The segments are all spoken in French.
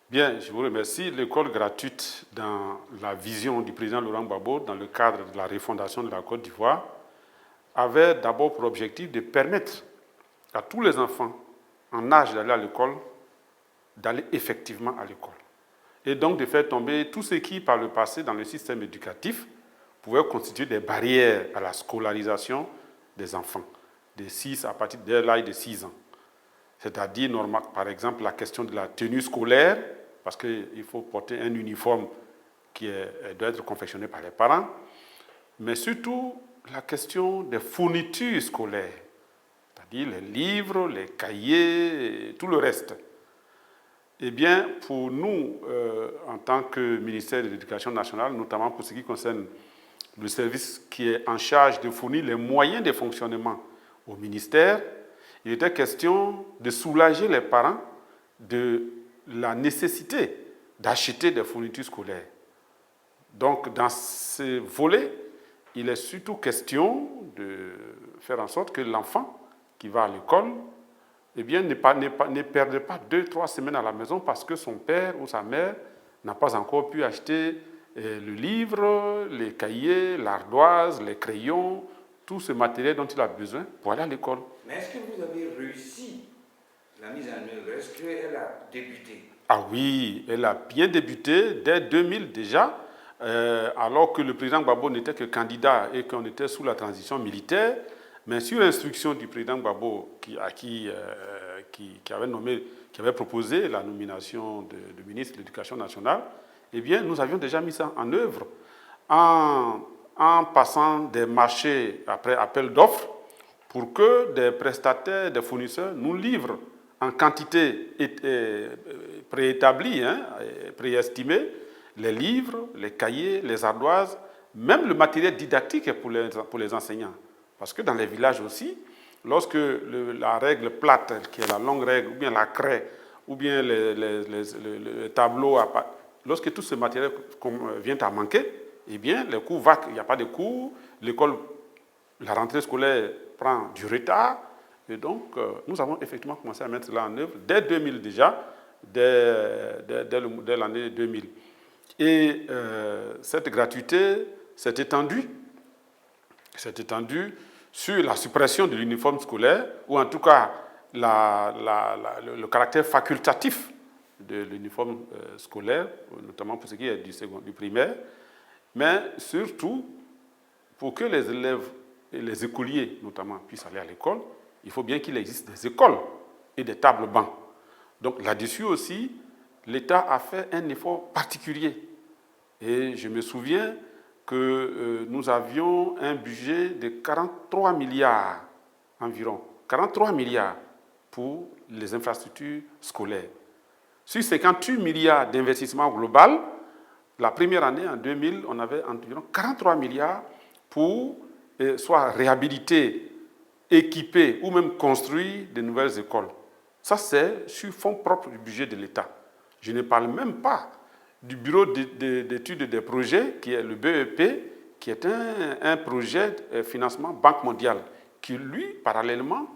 Bien, je vous remercie. L'école gratuite, dans la vision du président Laurent Gbagbo, dans le cadre de la refondation de la Côte d'Ivoire, avait d'abord pour objectif de permettre à tous les enfants en âge d'aller à l'école, d'aller effectivement à l'école. Et donc de faire tomber tout ce qui, par le passé, dans le système éducatif, pouvait constituer des barrières à la scolarisation des enfants, à partir de l'âge de 6 ans. C'est-à-dire, par exemple, la question de la tenue scolaire, parce qu'il faut porter un uniforme qui doit être confectionné par les parents, mais surtout la question des fournitures scolaires, c'est-à-dire les livres, les cahiers, et tout le reste. Eh bien, pour nous, en tant que ministère de l'Éducation nationale, notamment pour ce qui concerne le service qui est en charge de fournir les moyens de fonctionnement au ministère, il était question de soulager les parents de la nécessité d'acheter des fournitures scolaires. Donc, dans ce volet, il est surtout question de faire en sorte que l'enfant qui va à l'école, eh bien, ne perde pas 2-3 semaines à la maison parce que son père ou sa mère n'a pas encore pu acheter le livre, les cahiers, l'ardoise, les crayons, tout ce matériel dont il a besoin pour aller à l'école. Mais est-ce que vous avez réussi la mise en œuvre? Est-ce qu'elle a débuté? Ah oui, elle a bien débuté dès 2000 déjà, alors que le président Gbagbo n'était que candidat et qu'on était sous la transition militaire. Mais sur instruction du président Gbagbo, qui avait proposé la nomination de ministre de l'Éducation nationale, eh bien, nous avions déjà mis ça en œuvre en passant des marchés après appel d'offres pour que des prestataires, des fournisseurs nous livrent en quantité préétablie, préestimée, les livres, les cahiers, les ardoises, même le matériel didactique pour les enseignants. Parce que dans les villages aussi, lorsque la règle plate, qui est la longue règle, ou bien la craie, ou bien le tableau, lorsque tout ce matériel vient à manquer, eh bien, les cours vaquent, il n'y a pas de cours, l'école, la rentrée scolaire prend du retard, et donc nous avons effectivement commencé à mettre cela en œuvre dès 2000 déjà, dès l'année 2000. Et cette gratuité s'est étendue sur la suppression de l'uniforme scolaire, ou en tout cas le caractère facultatif de l'uniforme scolaire, notamment pour ce qui est du primaire, mais surtout pour que les élèves et les écoliers, notamment, puissent aller à l'école, il faut bien qu'il existe des écoles et des tables bancs. Donc là-dessus aussi, l'État a fait un effort particulier. Et je me souviens que nous avions un budget de 43 milliards environ, 43 milliards pour les infrastructures scolaires. Sur 58 milliards d'investissement global, la première année, en 2000, on avait environ 43 milliards pour soit réhabiliter, équiper ou même construire de nouvelles écoles. Ça, c'est sur fonds propres du budget de l'État. Je ne parle même pas du bureau d'études des projets, qui est le BEP, qui est un projet de financement Banque mondiale, qui, lui, parallèlement,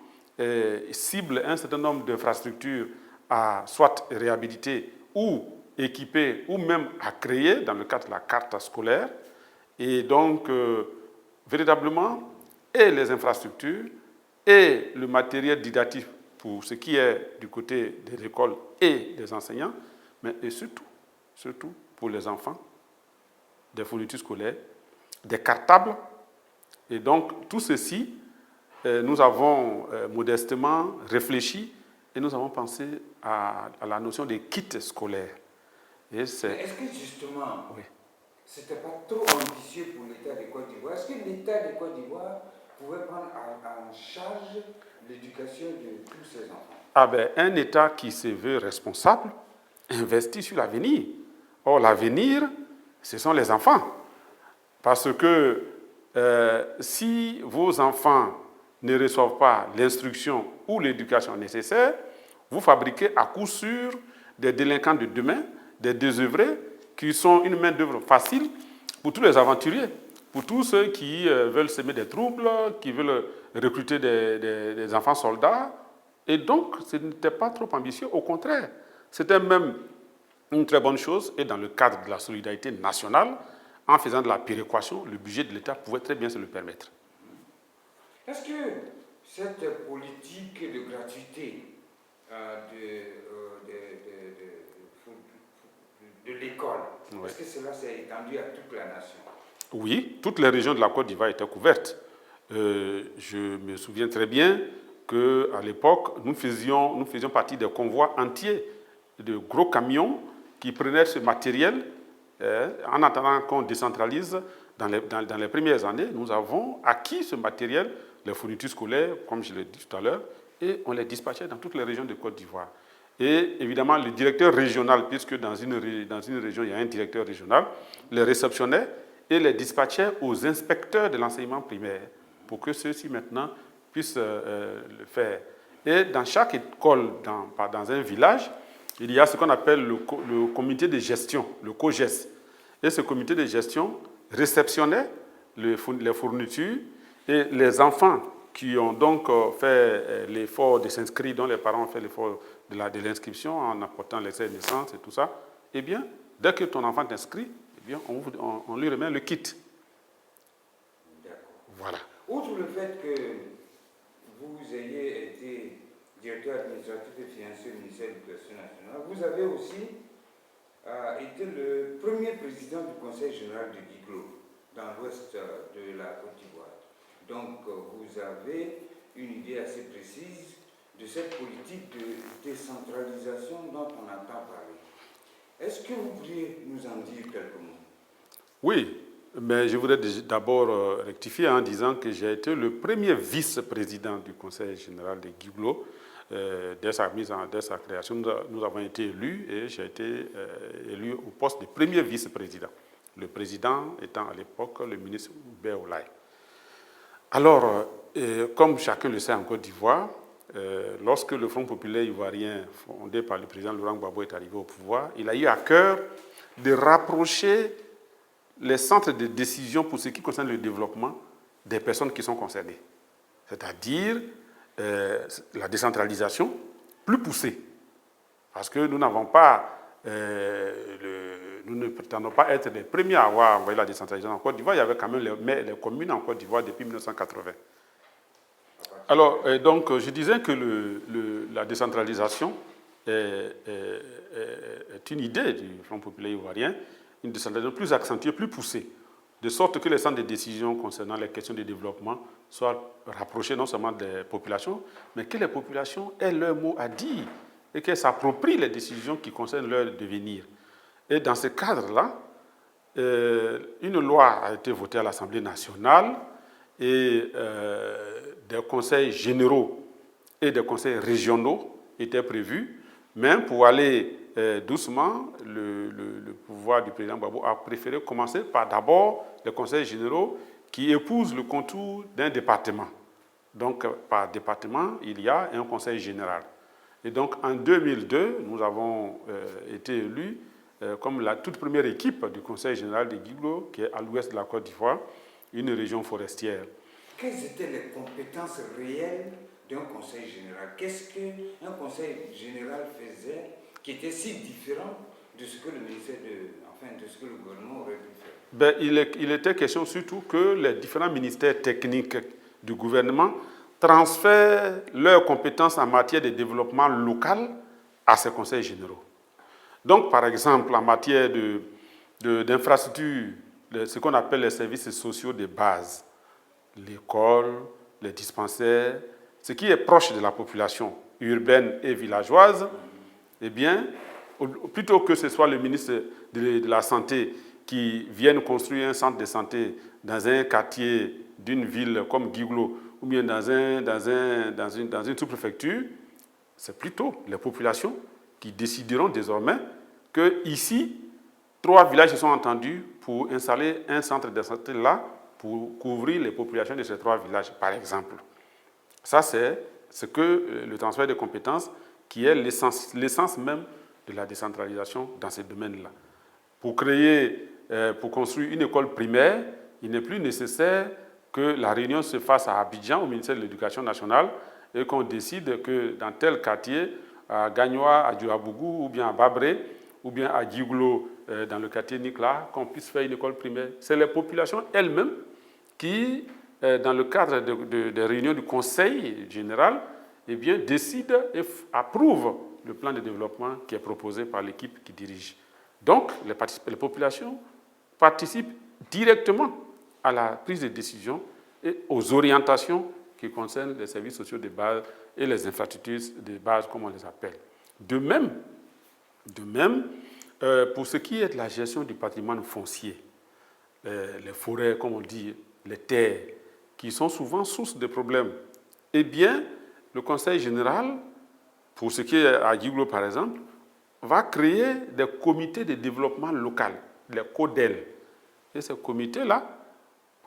cible un certain nombre d'infrastructures à soit réhabiliter ou équiper, ou même à créer dans le cadre de la carte scolaire. Et donc, véritablement, et les infrastructures, et le matériel didactique pour ce qui est du côté de l'école et des enseignants, mais et surtout pour les enfants, des fournitures scolaires, des cartables. Et donc, tout ceci, nous avons modestement réfléchi et nous avons pensé à la notion des kits scolaires. Est-ce que justement, oui, ce n'était pas trop ambitieux pour l'État de Côte d'Ivoire? Est-ce que l'État de Côte d'Ivoire pouvait prendre en charge l'éducation de tous ces enfants? Ah ben, un État qui se veut responsable investit sur l'avenir. Or, l'avenir, ce sont les enfants. Parce que si vos enfants ne reçoivent pas l'instruction ou l'éducation nécessaire, vous fabriquez à coup sûr des délinquants de demain, des désœuvrés, qui sont une main-d'œuvre facile pour tous les aventuriers, pour tous ceux qui veulent semer des troubles, qui veulent recruter des enfants soldats. Et donc, ce n'était pas trop ambitieux, au contraire, c'était même une très bonne chose, et dans le cadre de la solidarité nationale, en faisant de la péréquation, le budget de l'État pouvait très bien se le permettre. Est-ce que cette politique de gratuité de l'école, oui, est-ce que cela s'est étendu à toute la nation? Oui, toutes les régions de la Côte d'Ivoire étaient couvertes. Je me souviens très bien qu'à l'époque, nous faisions partie des convois entiers de gros camions qui prenaient ce matériel. En attendant qu'on décentralise, dans les premières années, nous avons acquis ce matériel, les fournitures scolaires, comme je l'ai dit tout à l'heure, et on les dispatchait dans toutes les régions de Côte d'Ivoire. Et évidemment, le directeur régional, puisque dans une région, il y a un directeur régional, les réceptionnait et les dispatchait aux inspecteurs de l'enseignement primaire pour que ceux-ci maintenant puissent le faire. Et dans chaque école, dans un village, il y a ce qu'on appelle le comité de gestion, le COGES. Et ce comité de gestion réceptionnait les fournitures et les enfants qui ont donc fait l'effort de s'inscrire, dont les parents ont fait l'effort de l'inscription en apportant l'extrait de naissance et tout ça, eh bien, dès que ton enfant t'inscrit, eh bien, on lui remet le kit. D'accord. Voilà. Outre le fait que vous ayez été directeur administratif et financier du ministère de l'Éducation nationale, vous avez aussi été le premier président du Conseil général de Guiglo, dans l'ouest de la Côte d'Ivoire. Donc, vous avez une idée assez précise de cette politique de décentralisation dont on entend parler. Est-ce que vous pourriez nous en dire quelques mots? Oui, mais je voudrais d'abord rectifier en disant que j'ai été le premier vice-président du Conseil général de Guiglo. Dès sa création, nous avons été élus et j'ai été élu au poste de premier vice-président. Le président étant à l'époque le ministre Hubert Oulaye. Alors, comme chacun le sait en Côte d'Ivoire, lorsque le Front populaire ivoirien, fondé par le président Laurent Gbagbo, est arrivé au pouvoir, il a eu à cœur de rapprocher les centres de décision pour ce qui concerne le développement des personnes qui sont concernées. C'est-à-dire la décentralisation plus poussée. Parce que nous n'avons pas, nous ne prétendons pas être les premiers à avoir envoyé la décentralisation en Côte d'Ivoire. Il y avait quand même les communes en Côte d'Ivoire depuis 1980. Alors, donc, je disais que la décentralisation est une idée du Front populaire ivoirien, une décentralisation plus accentuée, plus poussée, de sorte que les centres de décision concernant les questions de développement soient rapprochés non seulement des populations, mais que les populations aient leur mot à dire et qu'elles s'approprient les décisions qui concernent leur devenir. Et dans ce cadre-là, une loi a été votée à l'Assemblée nationale et des conseils généraux et des conseils régionaux étaient prévus, mais pour aller doucement, le pouvoir du président Gbagbo a préféré commencer par d'abord les conseils généraux qui épousent le contour d'un département. Donc, par département, il y a un conseil général. Et donc, en 2002, nous avons été élus comme la toute première équipe du conseil général de Guiglo, qui est à l'ouest de la Côte d'Ivoire, une région forestière. Quelles étaient les compétences réelles d'un conseil général? Qu'est-ce qu'un conseil général faisait qui était si différent de ce que le ministère de ce que le gouvernement aurait pu faire? Ben, il était question surtout que les différents ministères techniques du gouvernement transfèrent leurs compétences en matière de développement local à ces conseils généraux. Donc, par exemple, en matière d'infrastructures, ce qu'on appelle les services sociaux de base, l'école, les dispensaires, ce qui est proche de la population urbaine et villageoise, eh bien, plutôt que ce soit le ministre de la Santé qui vienne construire un centre de santé dans un quartier d'une ville comme Guiglo ou bien dans une sous-préfecture, c'est plutôt les populations qui décideront désormais que ici, 3 villages se sont entendus pour installer un centre de santé là pour couvrir les populations de ces 3 villages, par exemple. Ça, c'est ce que le transfert de compétences qui est l'essence même de la décentralisation dans ces domaines-là. Pour construire une école primaire, il n'est plus nécessaire que la réunion se fasse à Abidjan, au ministère de l'Éducation nationale, et qu'on décide que dans tel quartier, à Gagnoa, à Djoabougou, ou bien à Babré, ou bien à Djiglo, dans le quartier Nikla, qu'on puisse faire une école primaire. C'est les populations elles-mêmes qui, dans le cadre de réunions du Conseil général, eh bien, décident et approuvent le plan de développement qui est proposé par l'équipe qui dirige. Donc, les populations participent directement à la prise de décision et aux orientations qui concernent les services sociaux de base et les infrastructures de base, comme on les appelle. De même, pour ce qui est de la gestion du patrimoine foncier, les forêts, comme on dit, les terres, qui sont souvent source de problèmes, eh bien, le Conseil général, pour ce qui est à Djiglo par exemple, va créer des comités de développement local, les CODEL. Et ces comités-là,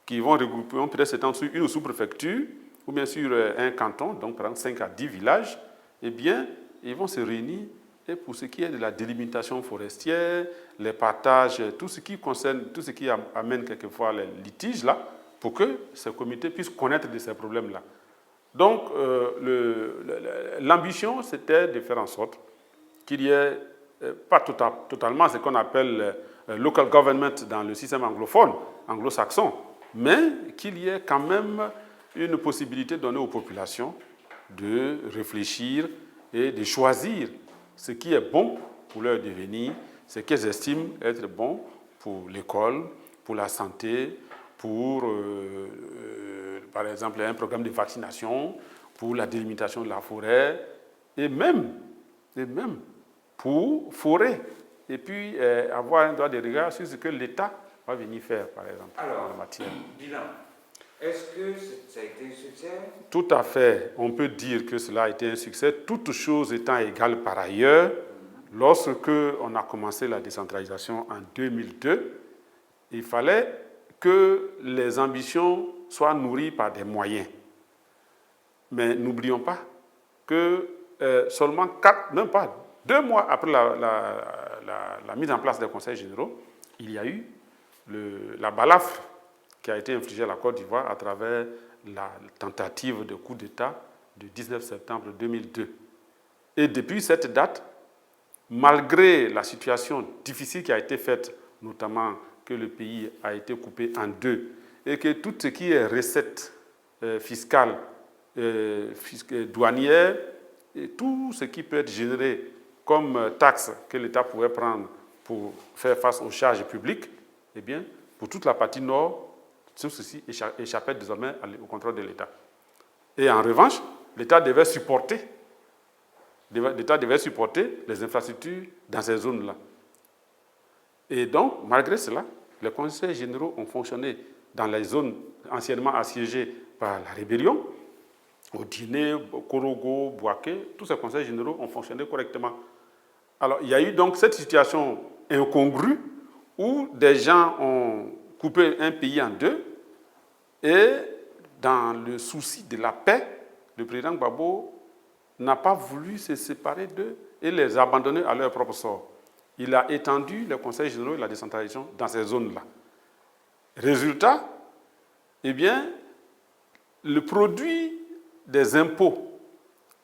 qui vont regrouper, on peut s'étendre sur une sous-préfecture, ou bien sur un canton, donc par exemple 5 à 10 villages, eh bien, ils vont se réunir et pour ce qui est de la délimitation forestière, les partages, tout ce qui concerne, tout ce qui amène quelquefois les litiges là, pour que ces comités puissent connaître de ces problèmes-là. Donc, l'ambition, c'était de faire en sorte qu'il y ait, pas totalement ce qu'on appelle local government dans le système anglophone, anglo-saxon, mais qu'il y ait quand même une possibilité donnée aux populations de réfléchir et de choisir ce qui est bon pour leur devenir, ce qu'elles estiment être bon pour l'école, pour la santé, pour, par exemple, un programme de vaccination, pour la délimitation de la forêt, et même pour forer, et puis avoir un droit de regard sur ce que l'État va venir faire, par exemple, dans la matière. Bilan. Est-ce que ça a été un succès? Tout à fait. On peut dire que cela a été un succès, toutes choses étant égales par ailleurs. Lorsque on a commencé la décentralisation en 2002, il fallait que les ambitions soient nourries par des moyens. Mais n'oublions pas que seulement 2 mois après la mise en place des conseils généraux, il y a eu la balafre qui a été infligée à la Côte d'Ivoire à travers la tentative de coup d'État du 19 septembre 2002. Et depuis cette date, malgré la situation difficile qui a été faite, notamment que le pays a été coupé en deux, et que tout ce qui est recettes fiscales, douanières, et tout ce qui peut être généré comme taxes que l'État pourrait prendre pour faire face aux charges publiques, eh bien, pour toute la partie nord, tout ceci échappait désormais au contrôle de l'État. Et en revanche, l'État devait supporter les infrastructures dans ces zones-là. Et donc, malgré cela, les conseils généraux ont fonctionné dans les zones anciennement assiégées par la rébellion. Au Guinée, Korogo, Bouaké, tous ces conseils généraux ont fonctionné correctement. Alors, il y a eu donc cette situation incongrue où des gens ont coupé un pays en deux et dans le souci de la paix, le président Gbagbo n'a pas voulu se séparer d'eux et les abandonner à leur propre sort. Il a étendu les conseils généraux et la décentralisation dans ces zones-là. Résultat, eh bien, le produit des impôts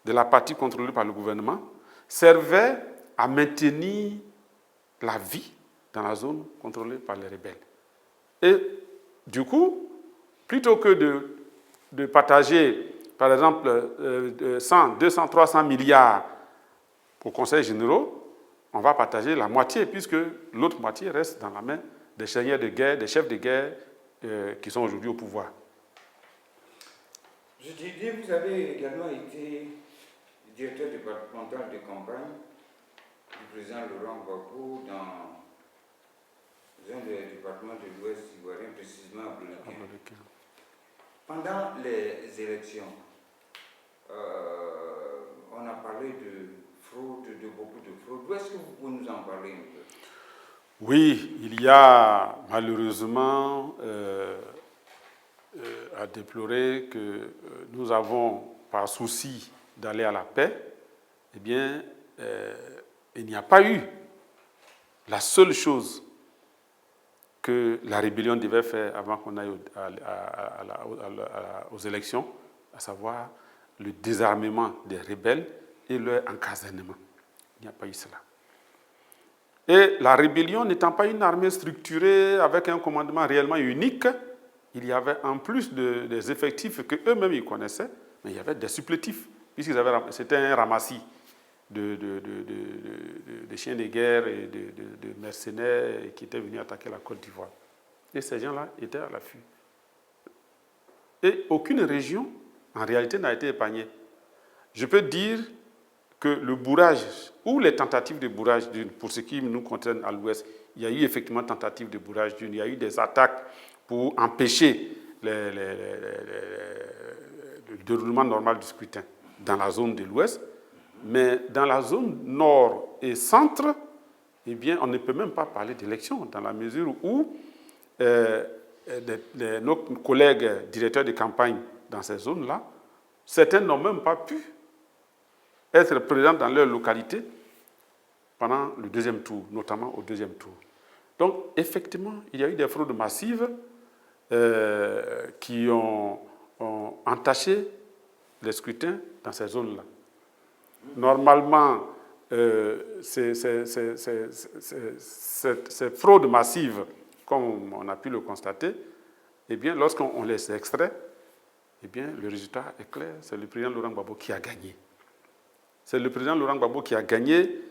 de la partie contrôlée par le gouvernement servait à maintenir la vie dans la zone contrôlée par les rebelles. Et du coup, plutôt que de partager, par exemple, 100, 200, 300 milliards aux conseils généraux, on va partager la moitié, puisque l'autre moitié reste dans la main des seigneurs de guerre, des chefs de guerre qui sont aujourd'hui au pouvoir. Je dirais, vous avez également été directeur départemental de campagne du président Laurent Gbagbo dans un des départements de l'Ouest ivoirien, précisément à Bleuquin. Pendant les élections, on a parlé de fraude, de beaucoup de fraude. Où est-ce que vous pouvez nous en parler un peu? Oui, il y a malheureusement à déplorer que nous avons, par souci d'aller à la paix, eh bien, il n'y a pas eu la seule chose que la rébellion devait faire avant qu'on aille aux élections, à savoir le désarmement des rebelles et leur encasernement. Il n'y a pas eu cela. Et la rébellion n'étant pas une armée structurée avec un commandement réellement unique, il y avait en plus des effectifs qu'eux-mêmes ils connaissaient, mais il y avait des supplétifs, puisqu'ils c'était un ramassis de chiens de guerre et de mercenaires qui étaient venus attaquer la Côte d'Ivoire. Et ces gens-là étaient à l'affût. Et aucune région, en réalité, n'a été épargnée. Je peux dire que le bourrage, ou les tentatives de bourrage d'une, pour ce qui nous concerne à l'ouest, il y a eu effectivement tentative de bourrage d'une, il y a eu des attaques pour empêcher le déroulement normal du scrutin dans la zone de l'ouest, mais dans la zone nord et centre, eh bien, on ne peut même pas parler d'élection, dans la mesure où nos collègues directeurs de campagne dans ces zones-là, certains n'ont même pas pu être présents dans leur localité pendant le deuxième tour, notamment au deuxième tour. Donc, effectivement, il y a eu des fraudes massives qui ont entaché les scrutins dans ces zones-là. Normalement, ces fraudes massives, comme on a pu le constater, eh bien, lorsqu'on les extrait, eh bien, le résultat est clair, c'est le président Laurent Gbagbo qui a gagné. C'est le président Laurent Gbagbo qui a gagné,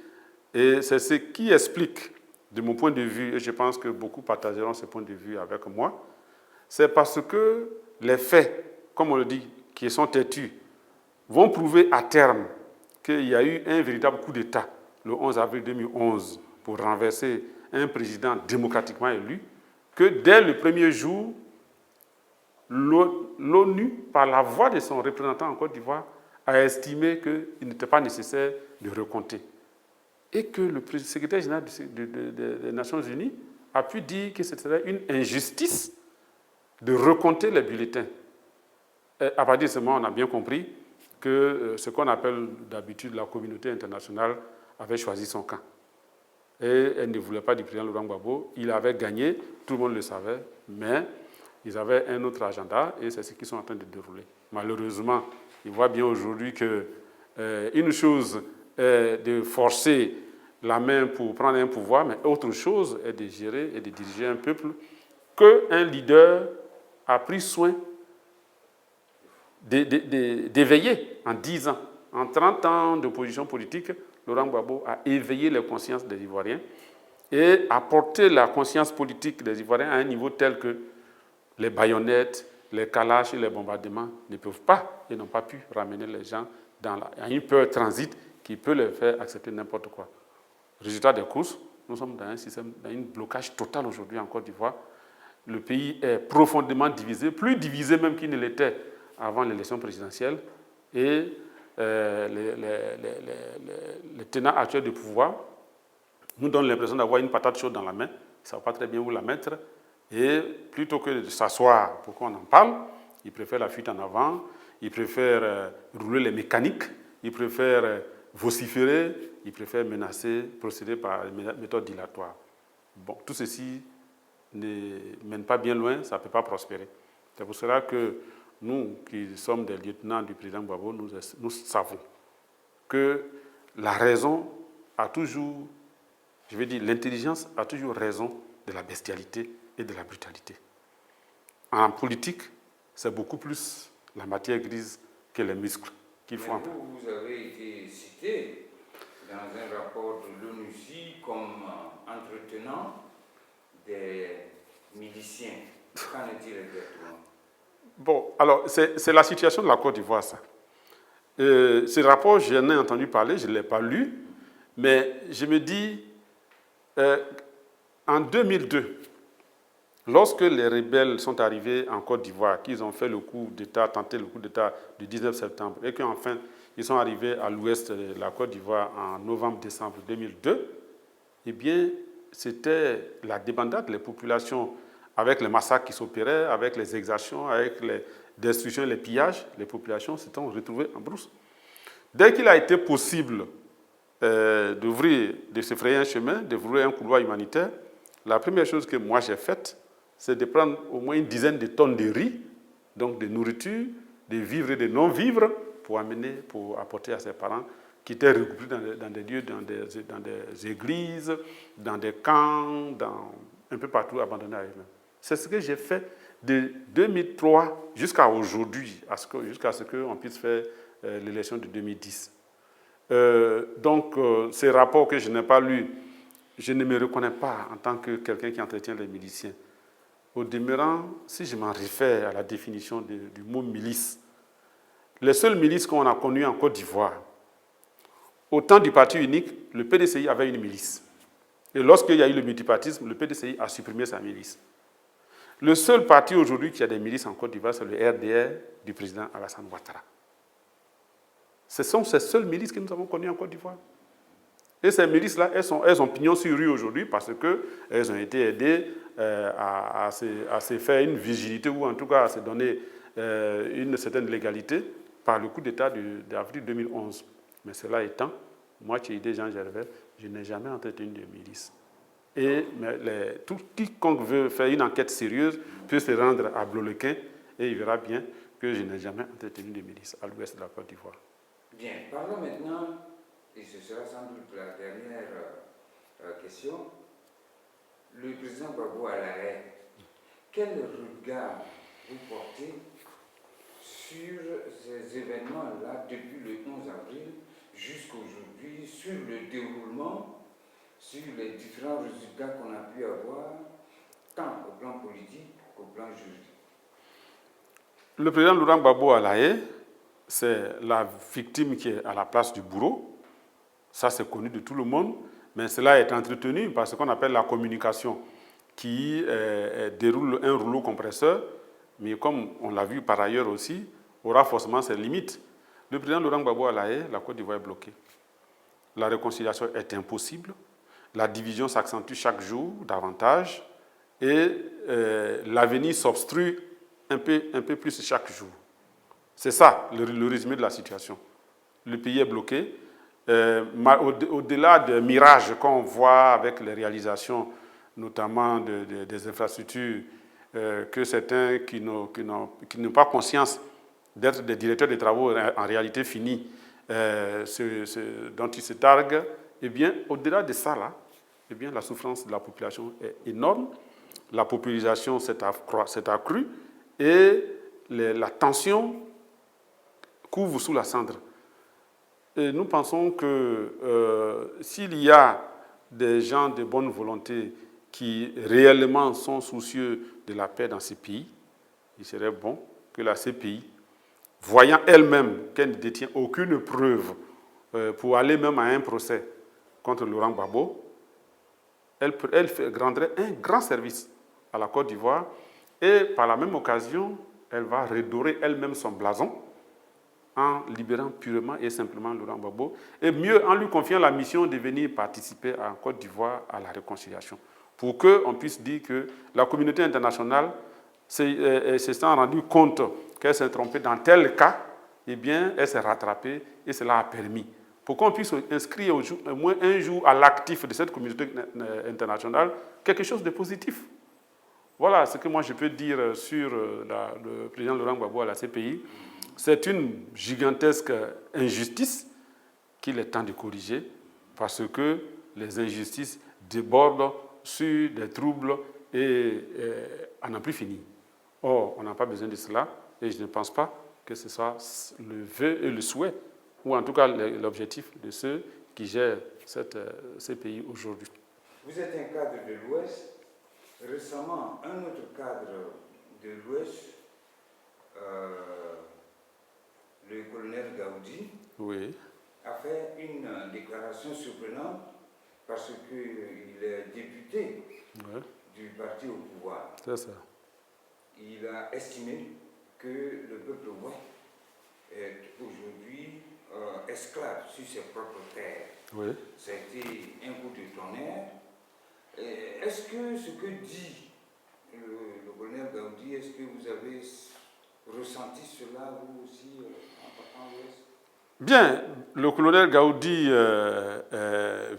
et c'est ce qui explique, de mon point de vue, et je pense que beaucoup partageront ce point de vue avec moi, c'est parce que les faits, comme on le dit, qui sont têtus, vont prouver à terme qu'il y a eu un véritable coup d'État le 11 avril 2011 pour renverser un président démocratiquement élu, que dès le premier jour, l'ONU, par la voix de son représentant en Côte d'Ivoire, a estimé qu'il n'était pas nécessaire de recompter. Et que le secrétaire général des Nations Unies a pu dire que c'était une injustice de recompter les bulletins. Et à partir de ce moment, on a bien compris que ce qu'on appelle d'habitude la communauté internationale avait choisi son camp. Et elle ne voulait pas du président Laurent Gbagbo. Il avait gagné, tout le monde le savait, mais ils avaient un autre agenda et c'est ce qu'ils sont en train de dérouler. Malheureusement, ils voient bien aujourd'hui qu'une chose est de forcer la main pour prendre un pouvoir, mais autre chose est de gérer et de diriger un peuple qu'un leader a pris soin d'éveiller en 10 ans. En 30 ans d'opposition politique, Laurent Gbagbo a éveillé les consciences des Ivoiriens et a porté la conscience politique des Ivoiriens à un niveau tel que les baïonnettes, les calaches et les bombardements ne peuvent pas et n'ont pas pu ramener les gens à une peur transit qui peut les faire accepter n'importe quoi. Résultat des courses, nous sommes dans un blocage total aujourd'hui en Côte d'Ivoire. Le pays est profondément divisé, plus divisé même qu'il ne l'était avant l'élection présidentielle, et les tenants actuels du pouvoir nous donnent l'impression d'avoir une patate chaude dans la main, ils ne savent pas très bien où la mettre, et plutôt que de s'asseoir pour qu'on en parle, ils préfèrent la fuite en avant, ils préfèrent rouler les mécaniques, ils préfèrent vociférer, ils préfèrent menacer, procéder par méthode dilatoire. Bon, tout ceci ne mène pas bien loin, ça ne peut pas prospérer. C'est pour cela que nous, qui sommes des lieutenants du président Gbagbo, nous savons que la raison a toujours, je veux dire, l'intelligence a toujours raison de la bestialité et de la brutalité. En politique, c'est beaucoup plus la matière grise que les muscles qu'il faut en prendre. Vous avez été cité dans un rapport de l'ONUCI comme entretenant des miliciens. Qu'en est-il exactement? Bon, alors, c'est la situation de la Côte d'Ivoire, ça. Ce rapport, j'en ai entendu parler, je ne l'ai pas lu, mais je me dis, en 2002, lorsque les rebelles sont arrivés en Côte d'Ivoire, qu'ils ont fait le coup d'État, tenté le coup d'État du 19 septembre, et qu'enfin, ils sont arrivés à l'ouest de la Côte d'Ivoire en novembre-décembre 2002, eh bien, c'était la débandade, les populations, avec les massacres qui s'opéraient, avec les exactions, avec les destructions et les pillages, les populations se sont retrouvées en brousse. Dès qu'il a été possible de se frayer un chemin, d'ouvrir un couloir humanitaire, la première chose que moi j'ai faite, c'est de prendre au moins une dizaine de tonnes de riz, donc de nourriture, de vivres et de non-vivres, pour apporter à ses parents, qui étaient regroupés dans des lieux, dans des églises, dans des camps, un peu partout abandonnés à eux-mêmes. C'est ce que j'ai fait de 2003 jusqu'à aujourd'hui, jusqu'à ce qu'on puisse faire l'élection de 2010. Donc, ces rapports que je n'ai pas lus, je ne me reconnais pas en tant que quelqu'un qui entretient les miliciens. Au demeurant, si je m'en réfère à la définition du mot milice, les seules milices qu'on a connues en Côte d'Ivoire, au temps du parti unique, le PDCI avait une milice. Et lorsqu'il y a eu le multipartisme, le PDCI a supprimé sa milice. Le seul parti aujourd'hui qui a des milices en Côte d'Ivoire, c'est le RDR du président Alassane Ouattara. Ce sont ces seules milices que nous avons connues en Côte d'Ivoire. Et ces milices-là, elles ont pignon sur rue aujourd'hui parce qu'elles ont été aidées à se faire une vigilité ou en tout cas à se donner une certaine légalité par le coup d'État d'avril 2011. Mais cela étant, moi, Tchéidé Jean Gervais, je n'ai jamais entretenu de milice. Et quiconque veut faire une enquête sérieuse peut se rendre à Blolequin et il verra bien que je n'ai jamais entretenu de milice à l'ouest de la Côte d'Ivoire. Bien, parlons maintenant, et ce sera sans doute la dernière question. Le président Gbagbo à l'arrêt, quel regard vous portez sur ces événements-là depuis le 11 avril jusqu'à aujourd'hui, sur le déroulement, sur les différents résultats qu'on a pu avoir, tant au plan politique qu'au plan juridique? Le président Laurent Gbagbo à l'arrêt, c'est la victime qui est à la place du bourreau. Ça, c'est connu de tout le monde, mais cela est entretenu par ce qu'on appelle la communication, qui déroule un rouleau compresseur, mais comme on l'a vu par ailleurs aussi, aura forcément ses limites. Le président Laurent Gbagbo à la Côte d'Ivoire est bloquée. La réconciliation est impossible, la division s'accentue chaque jour davantage, et l'avenir s'obstrue un peu plus chaque jour. C'est ça le résumé de la situation. Le pays est bloqué. Au-delà des mirages qu'on voit avec les réalisations, notamment des infrastructures, que certains qui n'ont pas conscience d'être des directeurs des travaux en réalité finis, dont ils se targuent, eh bien, au-delà de ça, là, eh bien, la souffrance de la population est énorme, la popularisation s'est accrue et la tension couvre sous la cendre. Et nous pensons que s'il y a des gens de bonne volonté qui réellement sont soucieux de la paix dans ces pays, il serait bon que la CPI, voyant elle-même qu'elle ne détient aucune preuve pour aller même à un procès contre Laurent Gbagbo, elle rendrait un grand service à la Côte d'Ivoire et par la même occasion, elle va redorer elle-même son blason en libérant purement et simplement Laurent Gbagbo, et mieux en lui confiant la mission de venir participer en Côte d'Ivoire à la réconciliation, pour qu'on puisse dire que la communauté internationale s'étant rendue compte qu'elle s'est trompée dans tel cas, eh bien, elle s'est rattrapée et cela a permis. Pour qu'on puisse inscrire au moins un jour à l'actif de cette communauté internationale quelque chose de positif. Voilà ce que moi je peux dire sur le président Laurent Gbagbo à la CPI. C'est une gigantesque injustice qu'il est temps de corriger parce que les injustices débordent sur des troubles et à n'en plus finir. Or, on n'a pas besoin de cela et je ne pense pas que ce soit le vœu et le souhait, ou en tout cas l'objectif de ceux qui gèrent ces pays aujourd'hui. Vous êtes un cadre de l'Ouest. Récemment, un autre cadre de l'Ouest, le colonel Gaoudi, oui, a fait une déclaration surprenante parce qu'il est député du parti au pouvoir. C'est ça. Il a estimé que le peuple ouest est aujourd'hui esclave sur ses propres terres. Oui. Ça a été un coup de tonnerre. Est-ce que ce que dit le colonel Gaoudi, est-ce que vous avez ressenti cela, vous aussi, en partant à l'Ouest? Bien, le colonel Gaoudi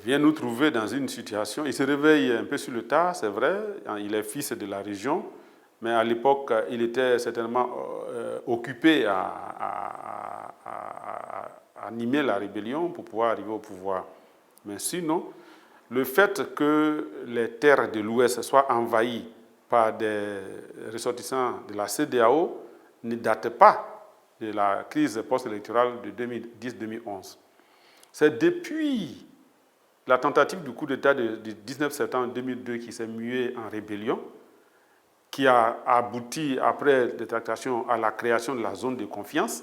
vient nous trouver dans une situation, il se réveille un peu sur le tard, c'est vrai, il est fils de la région, mais à l'époque, il était certainement occupé à animé la rébellion pour pouvoir arriver au pouvoir. Mais sinon, le fait que les terres de l'Ouest soient envahies par des ressortissants de la CEDEAO ne date pas de la crise post-électorale de 2010-2011. C'est depuis la tentative du coup d'État du 19 septembre 2002 qui s'est muée en rébellion, qui a abouti, après des tractations, à la création de la zone de confiance,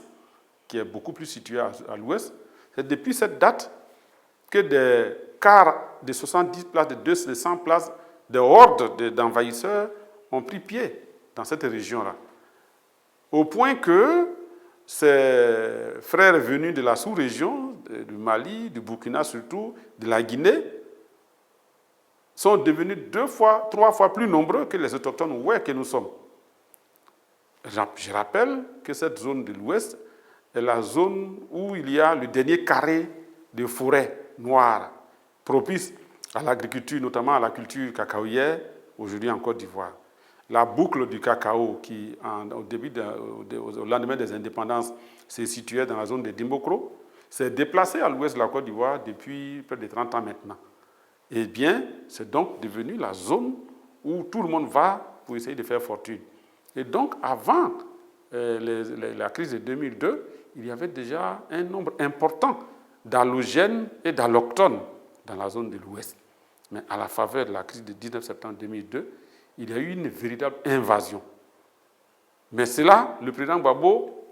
qui est beaucoup plus située à l'ouest. C'est depuis cette date que des cars de 70 places, de 200, de 100 places, des hordes d'envahisseurs ont pris pied dans cette région-là. Au point que ces frères venus de la sous-région, du Mali, du Burkina surtout, de la Guinée, sont devenus 2 fois, 3 fois plus nombreux que les autochtones ouest que nous sommes. Je rappelle que cette zone de l'ouest est la zone où il y a le dernier carré de forêt noire, propice à l'agriculture, notamment à la culture cacaoyère, aujourd'hui en Côte d'Ivoire. La boucle du cacao qui, au lendemain des indépendances, se situait dans la zone de Dimbokro, s'est déplacée à l'ouest de la Côte d'Ivoire depuis près de 30 ans maintenant. Eh bien, c'est donc devenu la zone où tout le monde va pour essayer de faire fortune. Et donc, avant la crise de 2002, il y avait déjà un nombre important d'allogènes et d'allochtones dans la zone de l'Ouest. Mais à la faveur de la crise du 19 septembre 2002, il y a eu une véritable invasion. Mais cela, le président Gbagbo,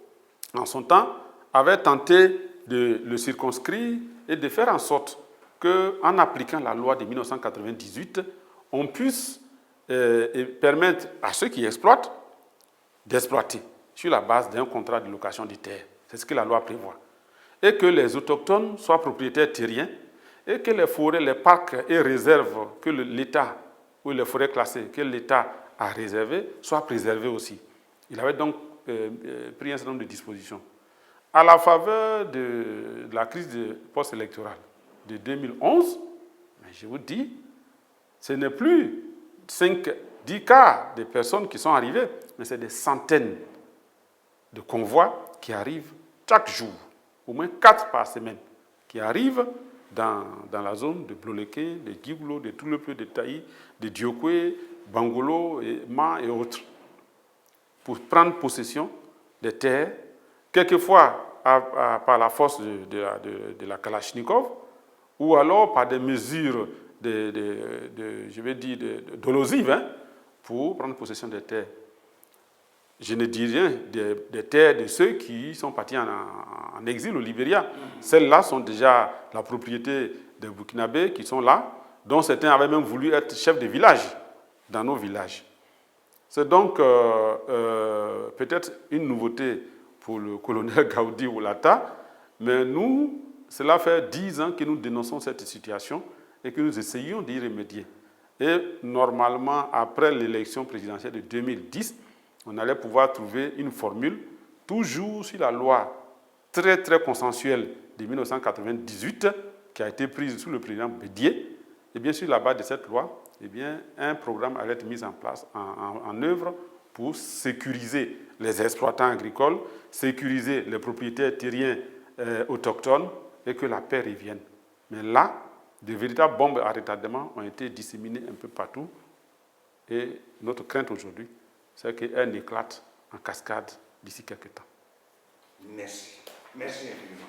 en son temps, avait tenté de le circonscrire et de faire en sorte qu'en appliquant la loi de 1998, on puisse permettre à ceux qui exploitent d'exploiter sur la base d'un contrat de location de terre. C'est ce que la loi prévoit. Et que les autochtones soient propriétaires terriens et que les forêts, les parcs et réserves que l'État, ou les forêts classées que l'État a réservées, soient préservées aussi. Il avait donc pris un certain nombre de dispositions. À la faveur de la crise post-électorale de 2011, je vous dis, ce n'est plus 10 cas de personnes qui sont arrivées, mais c'est des centaines de convois qui arrivent chaque jour, au moins 4 par semaine, qui arrivent dans la zone de Bloleke, de Giglo, de Toulepeu, de Taï, de Diokwe, Bangolo, Ma et autres, pour prendre possession des terres, quelquefois par la force de la Kalachnikov, ou alors par des mesures dolosives, pour prendre possession des terres. Je ne dis rien des terres de ceux qui sont partis en exil au Libéria. Celles-là sont déjà la propriété des Burkinabés qui sont là, dont certains avaient même voulu être chefs de village dans nos villages. C'est donc peut-être une nouveauté pour le colonel Gaoudi Oulata, mais nous, cela fait 10 ans que nous dénonçons cette situation et que nous essayons d'y remédier. Et normalement, après l'élection présidentielle de 2010, on allait pouvoir trouver une formule, toujours sur la loi très très consensuelle de 1998, qui a été prise sous le président Bédié. Et bien sûr, la base de cette loi, eh bien, un programme allait être mis en place, en œuvre, pour sécuriser les exploitants agricoles, sécuriser les propriétaires terriens autochtones et que la paix revienne. Mais là, de véritables bombes à retardement ont été disséminées un peu partout. Et notre crainte aujourd'hui, c'est qu'elle éclate en cascade d'ici quelques temps. Merci. Merci infiniment.